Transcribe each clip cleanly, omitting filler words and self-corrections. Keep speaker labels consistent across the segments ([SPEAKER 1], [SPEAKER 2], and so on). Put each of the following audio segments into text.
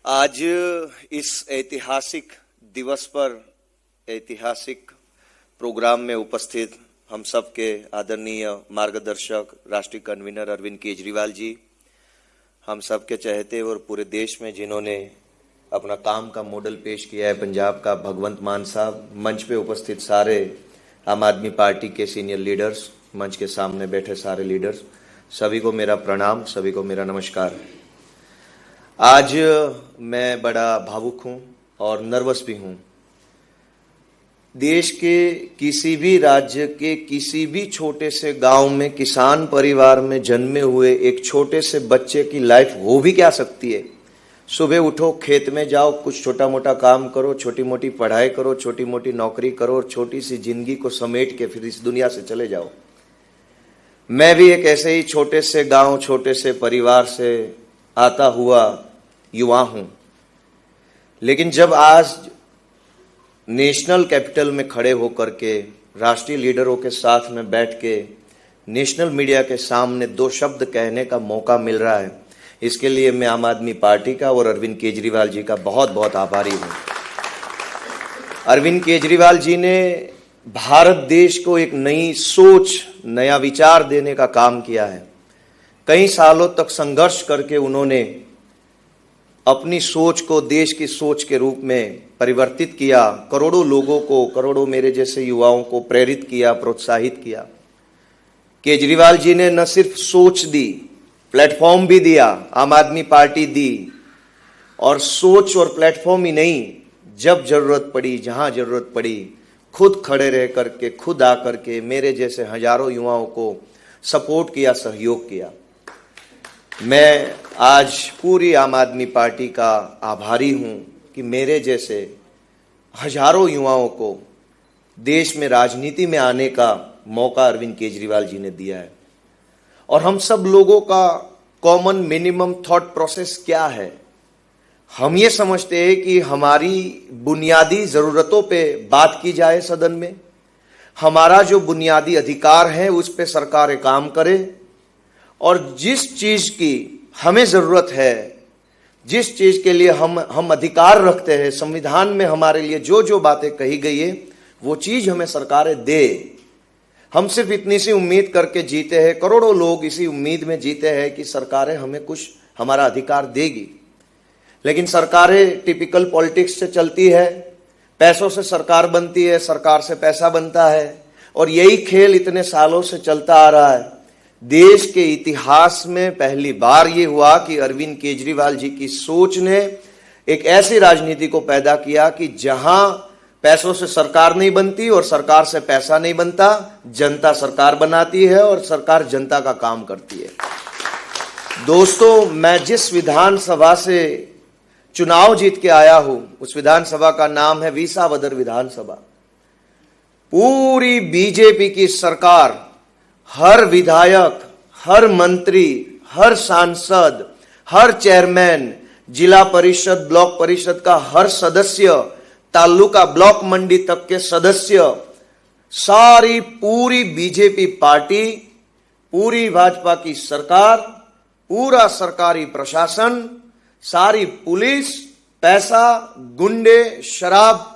[SPEAKER 1] आज इस ऐतिहासिक दिवस पर ऐतिहासिक प्रोग्राम में उपस्थित हम सब के आदरणीय मार्गदर्शक राष्ट्रीय कन्वीनर अरविंद केजरीवाल जी, हम सब के चहेते और पूरे देश में जिन्होंने अपना काम का मॉडल पेश किया है पंजाब का भगवंत मान साहब, मंच पे उपस्थित सारे आम आदमी पार्टी के सीनियर लीडर्स, मंच के सामने बैठे सारे लीडर्स, सभी को मेरा प्रणाम, सभी को मेरा नमस्कार। आज मैं बड़ा भावुक हूं और नर्वस भी हूं। देश के किसी भी राज्य के किसी भी छोटे से गांव में किसान परिवार में जन्मे हुए एक छोटे से बच्चे की लाइफ हो भी क्या सकती है। सुबह उठो, खेत में जाओ, कुछ छोटा मोटा काम करो, छोटी मोटी पढ़ाई करो, छोटी मोटी नौकरी करो और छोटी सी जिंदगी को समेट के फिर इस दुनिया से चले जाओ। मैं भी एक ऐसे ही छोटे से गांव, छोटे से परिवार से आता हुआ युवा हूं। लेकिन जब आज नेशनल कैपिटल में खड़े होकर के राष्ट्रीय लीडरों के साथ में बैठ के नेशनल मीडिया के सामने दो शब्द कहने का मौका मिल रहा है, इसके लिए मैं आम आदमी पार्टी का और अरविंद केजरीवाल जी का बहुत बहुत आभारी हूं। अरविंद केजरीवाल जी ने भारत देश को एक नई सोच, नया विचार देने का काम किया है। कई सालों तक संघर्ष करके उन्होंने अपनी सोच को देश की सोच के रूप में परिवर्तित किया, करोड़ों लोगों को, करोड़ों मेरे जैसे युवाओं को प्रेरित किया, प्रोत्साहित किया। केजरीवाल जी ने न सिर्फ सोच दी, प्लेटफॉर्म भी दिया, आम आदमी पार्टी दी। और सोच और प्लेटफॉर्म ही नहीं, जब जरूरत पड़ी, जहां जरूरत पड़ी, खुद खड़े रह करके, खुद आकर के मेरे जैसे हजारों युवाओं को सपोर्ट किया, सहयोग किया। मैं आज पूरी आम आदमी पार्टी का आभारी हूं कि मेरे जैसे हजारों युवाओं को देश में राजनीति में आने का मौका अरविंद केजरीवाल जी ने दिया है। और हम सब लोगों का कॉमन मिनिमम थॉट प्रोसेस क्या है? हम ये समझते हैं कि हमारी बुनियादी जरूरतों पे बात की जाए सदन में, हमारा जो बुनियादी अधिकार है उस पे सरकार काम करे, और जिस चीज की हमें जरूरत है, जिस चीज के लिए हम अधिकार रखते हैं, संविधान में हमारे लिए जो जो बातें कही गई है वो चीज हमें सरकारें दे। हम सिर्फ इतनी सी उम्मीद करके जीते हैं, करोड़ों लोग इसी उम्मीद में जीते हैं कि सरकारें हमें कुछ हमारा अधिकार देगी। लेकिन सरकारें टिपिकल पॉलिटिक्स से चलती है, पैसों से सरकार बनती है, सरकार से पैसा बनता है, और यही खेल इतने सालों से चलता आ रहा है। देश के इतिहास में पहली बार ये हुआ कि अरविंद केजरीवाल जी की सोच ने एक ऐसी राजनीति को पैदा किया कि जहां पैसों से सरकार नहीं बनती और सरकार से पैसा नहीं बनता, जनता सरकार बनाती है और सरकार जनता का काम करती है। दोस्तों, मैं जिस विधानसभा से चुनाव जीत के आया हूं, उस विधानसभा का नाम है विसावदर विधानसभा। पूरी बीजेपी की सरकार, हर विधायक, हर मंत्री, हर सांसद, हर चेयरमैन, जिला परिषद, ब्लॉक परिषद का हर सदस्य, तालुका ब्लॉक मंडी तक के सदस्य, सारी पूरी बीजेपी पार्टी, पूरी भाजपा की सरकार, पूरा सरकारी प्रशासन, सारी पुलिस, पैसा, गुंडे, शराब,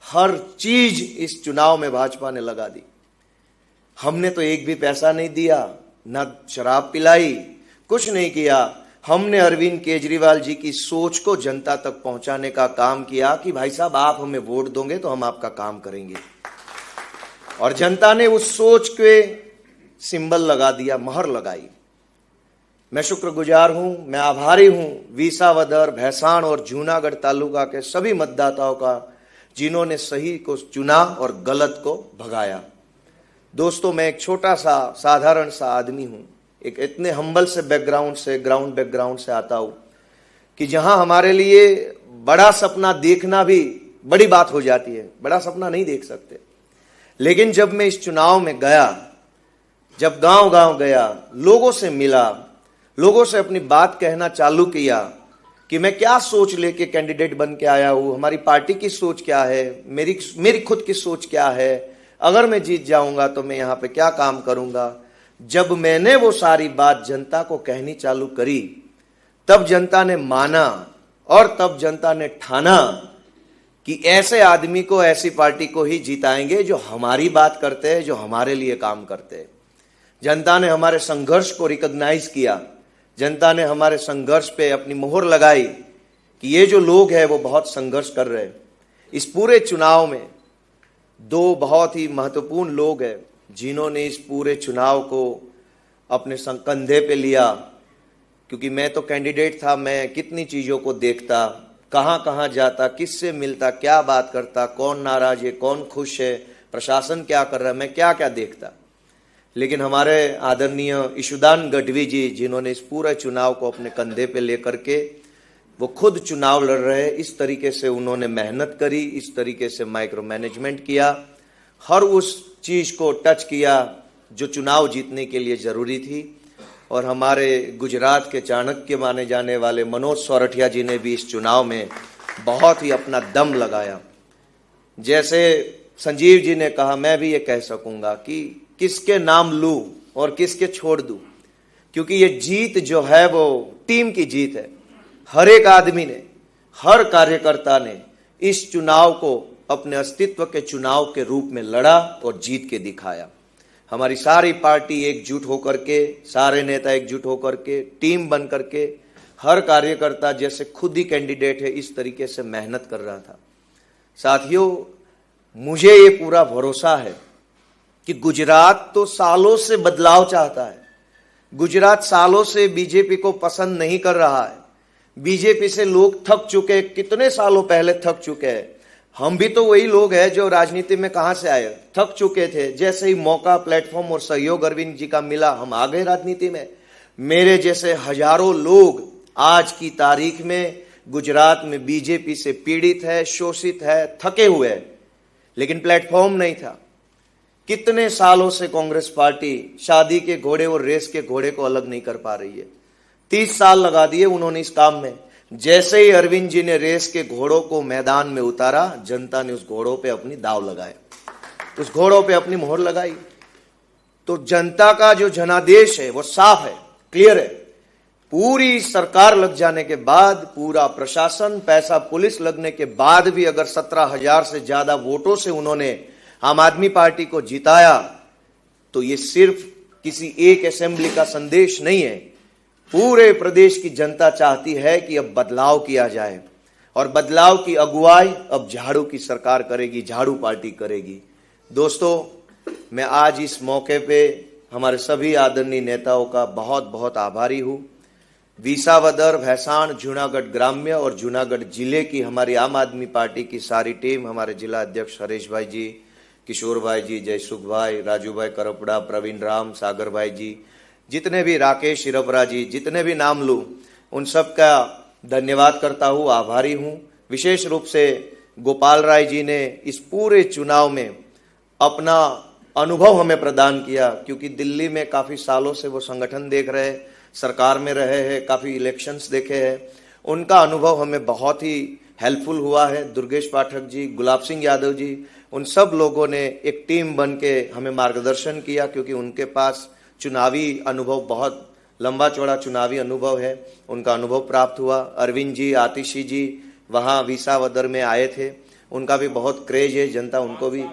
[SPEAKER 1] हर चीज इस चुनाव में भाजपा ने लगा दी। हमने तो एक भी पैसा नहीं दिया, ना शराब पिलाई, कुछ नहीं किया। हमने अरविंद केजरीवाल जी की सोच को जनता तक पहुंचाने का काम किया कि भाई साहब, आप हमें वोट दोगे तो हम आपका काम करेंगे। और जनता ने उस सोच के सिंबल लगा दिया, मोहर लगाई। मैं शुक्रगुजार हूं, मैं आभारी हूं विसावदर, भैसाण और जूनागढ़ तालुका के सभी मतदाताओं का, जिन्होंने सही को चुना और गलत को भगाया। दोस्तों, मैं एक छोटा सा साधारण सा आदमी हूं, एक इतने हम्बल से बैकग्राउंड से, ग्राउंड बैकग्राउंड से आता हूं कि जहां हमारे लिए बड़ा सपना देखना भी बड़ी बात हो जाती है, बड़ा सपना नहीं देख सकते। लेकिन जब मैं इस चुनाव में गया, जब गांव गांव गया, लोगों से मिला, लोगों से अपनी बात कहना चालू किया कि मैं क्या सोच लेके कैंडिडेट बन के आया हूं, हमारी पार्टी की सोच क्या है, मेरी खुद की सोच क्या है, अगर मैं जीत जाऊंगा तो मैं यहां पे क्या काम करूंगा। जब मैंने वो सारी बात जनता को कहनी चालू करी, तब जनता ने माना और तब जनता ने ठाना कि ऐसे आदमी को, ऐसी पार्टी को ही जिताएंगे जो हमारी बात करते हैं, जो हमारे लिए काम करते हैं। जनता ने हमारे संघर्ष को रिकॉग्नाइज किया, जनता ने हमारे संघर्ष पे अपनी मोहर लगाई कि ये जो लोग हैं वो बहुत संघर्ष कर रहे हैं। इस पूरे चुनाव में दो बहुत ही महत्वपूर्ण लोग हैं जिन्होंने इस पूरे चुनाव को अपने कंधे पे लिया, क्योंकि मैं तो कैंडिडेट था, मैं कितनी चीज़ों को देखता, कहाँ कहाँ जाता, किससे मिलता, क्या बात करता, कौन नाराज है, कौन खुश है, प्रशासन क्या कर रहा है, मैं क्या क्या देखता। लेकिन हमारे आदरणीय ईशुदान गढ़वी जी, जिन्होंने इस पूरे चुनाव को अपने कंधे पे लेकर के वो खुद चुनाव लड़ रहे हैं, इस तरीके से उन्होंने मेहनत करी, इस तरीके से माइक्रो मैनेजमेंट किया, हर उस चीज़ को टच किया जो चुनाव जीतने के लिए ज़रूरी थी। और हमारे गुजरात के चाणक्य माने जाने वाले मनोज सोरठिया जी ने भी इस चुनाव में बहुत ही अपना दम लगाया। जैसे संजीव जी ने कहा, मैं भी ये कह सकूंगा कि किसके नाम लूं और किसके छोड़ दूं, क्योंकि ये जीत जो है वो टीम की जीत है। हर एक आदमी ने, हर कार्यकर्ता ने इस चुनाव को अपने अस्तित्व के चुनाव के रूप में लड़ा और जीत के दिखाया। हमारी सारी पार्टी एकजुट होकर के, सारे नेता एकजुट होकर के, टीम बन करके, हर कार्यकर्ता जैसे खुद ही कैंडिडेट है इस तरीके से मेहनत कर रहा था। साथियों, मुझे ये पूरा भरोसा है कि गुजरात तो सालों से बदलाव चाहता है। गुजरात सालों से बीजेपी को पसंद नहीं कर रहा है। बीजेपी से लोग थक चुके, कितने सालों पहले थक चुके हैं। हम भी तो वही लोग हैं जो राजनीति में कहां से आए, थक चुके थे। जैसे ही मौका, प्लेटफॉर्म और सहयोग अरविंद जी का मिला, हम आ गए राजनीति में। मेरे जैसे हजारों लोग आज की तारीख में गुजरात में बीजेपी से पीड़ित है, शोषित है, थके हुए हैं, लेकिन प्लेटफॉर्म नहीं था। कितने सालों से कांग्रेस पार्टी शादी के घोड़े और रेस के घोड़े को अलग नहीं कर पा रही है। 30 साल लगा दिए उन्होंने इस काम में। जैसे ही अरविंद जी ने रेस के घोड़ों को मैदान में उतारा, जनता ने उस घोड़ों पे अपनी दाव लगाए, उस घोड़ों पे अपनी मोहर लगाई। तो जनता का जो जनादेश है वो साफ है, क्लियर है। पूरी सरकार लग जाने के बाद, पूरा प्रशासन, पैसा पुलिस लगने के बाद भी अगर 17,000 से ज्यादा वोटों से उन्होंने आम आदमी पार्टी को जिताया, तो ये सिर्फ किसी एक असेंबली का संदेश नहीं है। पूरे प्रदेश की जनता चाहती है कि अब बदलाव किया जाए, और बदलाव की अगुवाई अब झाड़ू की सरकार करेगी, झाड़ू पार्टी करेगी। दोस्तों, मैं आज इस मौके पे हमारे सभी आदरणीय नेताओं का बहुत बहुत आभारी हूँ। विसावदर, भैंसाण, जूनागढ़ ग्राम्य और जूनागढ़ जिले की हमारी आम आदमी पार्टी की सारी टीम, हमारे जिला अध्यक्ष हरीश भाई जी, किशोर भाई जी, जयसुख भाई, राजू भाई करपड़ा, प्रवीण राम, सागर भाई जी, जितने भी, राकेश शिरपरा जी, जितने भी नाम लूँ, उन सब का धन्यवाद करता हूँ, आभारी हूँ। विशेष रूप से गोपाल राय जी ने इस पूरे चुनाव में अपना अनुभव हमें प्रदान किया, क्योंकि दिल्ली में काफ़ी सालों से वो संगठन देख रहे हैं, सरकार में रहे हैं, काफ़ी इलेक्शंस देखे हैं। उनका अनुभव हमें बहुत ही हेल्पफुल हुआ है। दुर्गेश पाठक जी, गुलाब सिंह यादव जी, उन सब लोगों ने एक टीम बन के हमें मार्गदर्शन किया, क्योंकि उनके पास चुनावी अनुभव, बहुत लंबा चौड़ा चुनावी अनुभव है, उनका अनुभव प्राप्त हुआ। अरविंद जी, आतिशी जी वहाँ विसावदर में आए थे, उनका भी बहुत क्रेज है, जनता उनको भी,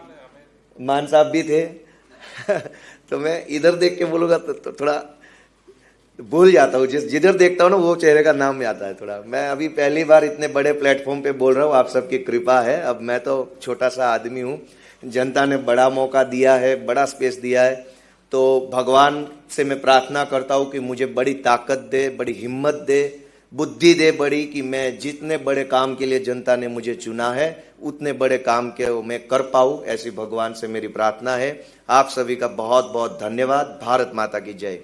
[SPEAKER 1] मान साहब भी थे तो मैं इधर देख के बोलूँगा तो थोड़ा भूल जाता हूँ, जिधर देखता हूँ ना वो चेहरे का नाम में आता है थोड़ा। मैं अभी पहली बार इतने बड़े प्लेटफॉर्म पे बोल रहा हूँ, आप सबकी कृपा है। अब मैं तो छोटा सा आदमी हूँ, जनता ने बड़ा मौका दिया है, बड़ा स्पेस दिया है, तो भगवान से मैं प्रार्थना करता हूँ कि मुझे बड़ी ताकत दे, बड़ी हिम्मत दे, बुद्धि दे बड़ी, कि मैं जितने बड़े काम के लिए जनता ने मुझे चुना है उतने बड़े काम के मैं कर पाऊँ, ऐसी भगवान से मेरी प्रार्थना है। आप सभी का बहुत बहुत धन्यवाद। भारत माता की जय।